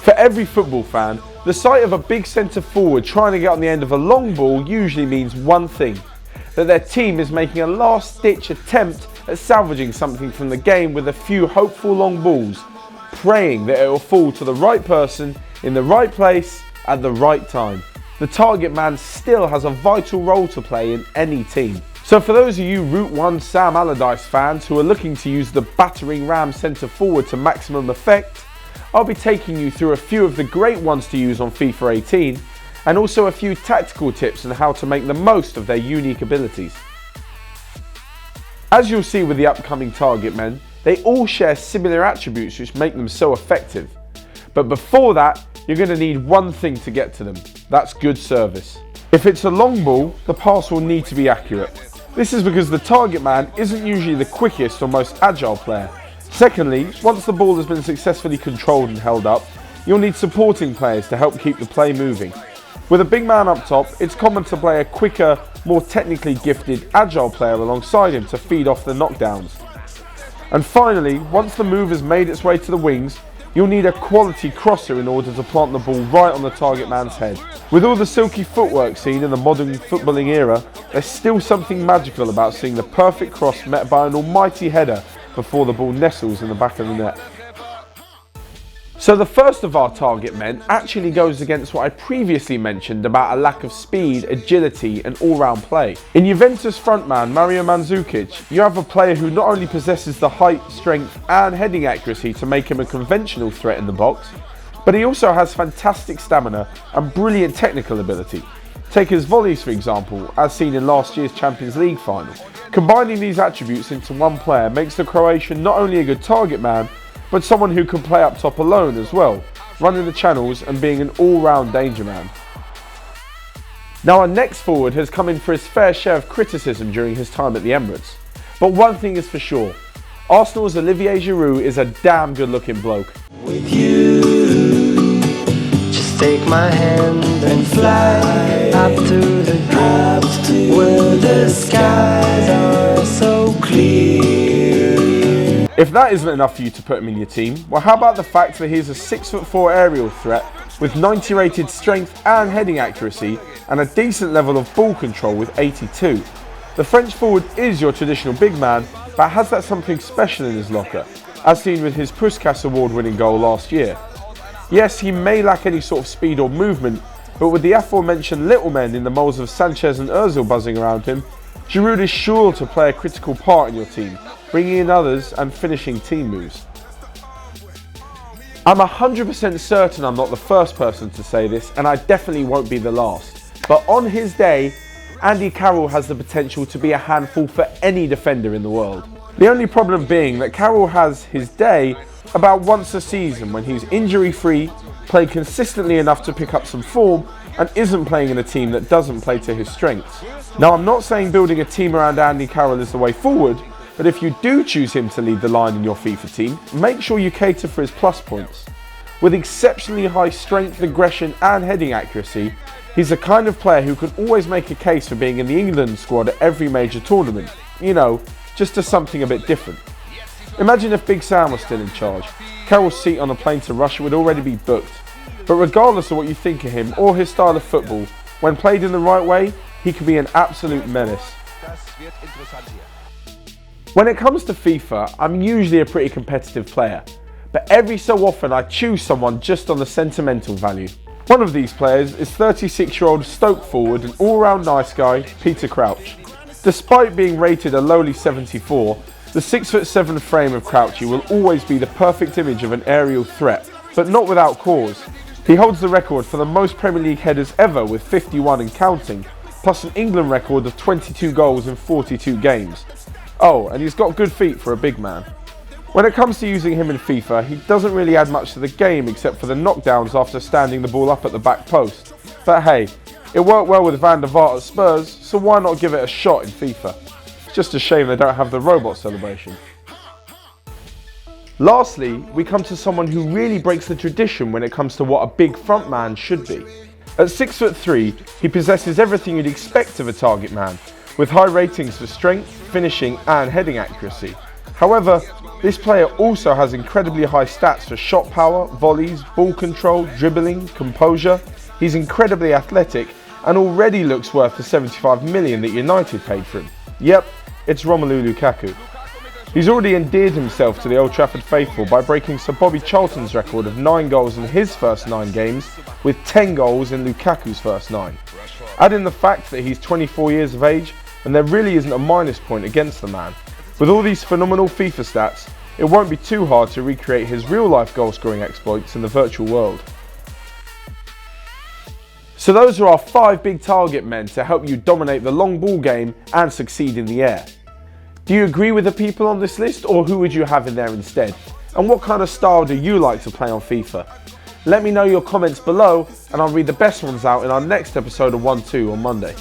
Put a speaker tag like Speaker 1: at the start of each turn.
Speaker 1: For every football fan, the sight of a big centre forward trying to get on the end of a long ball usually means one thing: that their team is making a last-ditch attempt at salvaging something from the game with a few hopeful long balls, praying that it will fall to the right person in the right place at the right time. The target man still has a vital role to play in any team. So for those of you Route 1 Sam Allardyce fans who are looking to use the battering ram centre forward to maximum effect, I'll be taking you through a few of the great ones to use on FIFA 18 and also a few tactical tips on how to make the most of their unique abilities. As you'll see with the upcoming target men, they all share similar attributes which make them so effective. But before that, you're going to need one thing to get to them: that's good service. If it's a long ball, the pass will need to be accurate. This is because the target man isn't usually the quickest or most agile player. Secondly, once the ball has been successfully controlled and held up, you'll need supporting players to help keep the play moving. With a big man up top, it's common to play a quicker, more technically gifted, agile player alongside him to feed off the knockdowns. And finally, once the move has made its way to the wings, you'll need a quality crosser in order to plant the ball right on the target man's head. With all the silky footwork seen in the modern footballing era, there's still something magical about seeing the perfect cross met by an almighty header before the ball nestles in the back of the net. So the first of our target men actually goes against what I previously mentioned about a lack of speed, agility and all-round play. In Juventus frontman Mario Manzukic, you have a player who not only possesses the height, strength and heading accuracy to make him a conventional threat in the box, but he also has fantastic stamina and brilliant technical ability. Take his volleys for example, as seen in last year's Champions League final. Combining these attributes into one player makes the Croatian not only a good target man, but someone who can play up top alone as well, running the channels and being an all-round danger man. Now our next forward has come in for his fair share of criticism during his time at the Emirates. But one thing is for sure, Arsenal's Olivier Giroud is a damn good looking bloke.
Speaker 2: With you, just take my hand and fly up to the top where the skies are so clear.
Speaker 1: If that isn't enough for you to put him in your team, well how about the fact that he's a 6'4" aerial threat with 90 rated strength and heading accuracy and a decent level of ball control with 82. The French forward is your traditional big man, but has that something special in his locker, as seen with his Puskas award-winning goal last year. Yes, he may lack any sort of speed or movement, but with the aforementioned little men in the moulds of Sanchez and Ozil buzzing around him, Giroud is sure to play a critical part in your team, bringing in others and finishing team moves. I'm 100% certain I'm not the first person to say this, and I definitely won't be the last. But on his day, Andy Carroll has the potential to be a handful for any defender in the world. The only problem being that Carroll has his day about once a season when he's injury-free, played consistently enough to pick up some form, and isn't playing in a team that doesn't play to his strengths. Now I'm not saying building a team around Andy Carroll is the way forward, but if you do choose him to lead the line in your FIFA team, make sure you cater for his plus points. With exceptionally high strength, aggression and heading accuracy, he's the kind of player who can always make a case for being in the England squad at every major tournament. You know, just to something a bit different. Imagine if Big Sam was still in charge. Carroll's seat on a plane to Russia would already be booked. But regardless of what you think of him or his style of football, when played in the right way, he can be an absolute menace. When it comes to FIFA, I'm usually a pretty competitive player, but every so often I choose someone just on the sentimental value. One of these players is 36-year-old Stoke forward and all-round nice guy, Peter Crouch. Despite being rated a lowly 74, the 6'7" frame of Crouchy will always be the perfect image of an aerial threat, but not without cause. He holds the record for the most Premier League headers ever with 51 and counting, plus an England record of 22 goals in 42 games. Oh, and he's got good feet for a big man. When it comes to using him in FIFA, he doesn't really add much to the game except for the knockdowns after standing the ball up at the back post. But hey, it worked well with Van der Vaart at Spurs, so why not give it a shot in FIFA? It's just a shame they don't have the robot celebration. Lastly, we come to someone who really breaks the tradition when it comes to what a big front man should be. At 6'3", he possesses everything you'd expect of a target man, with high ratings for strength, finishing and heading accuracy. However, This player also has incredibly high stats for shot power, volleys, ball control, dribbling, composure. He's incredibly athletic and already looks worth the 75 million that United paid for him. Yep, it's Romelu Lukaku. He's already endeared himself to the Old Trafford faithful by breaking Sir Bobby Charlton's record of 9 goals in his first 9 games, with 10 goals in Lukaku's first 9. Add in the fact that he's 24 years of age, and there really isn't a minus point against the man. With all these phenomenal FIFA stats, it won't be too hard to recreate his real-life goal-scoring exploits in the virtual world. So those are our 5 big target men to help you dominate the long ball game and succeed in the air. Do you agree with the people on this list, or who would you have in there instead? And what kind of style do you like to play on FIFA? Let me know your comments below, and I'll read the best ones out in our next episode of 1-2 on Monday.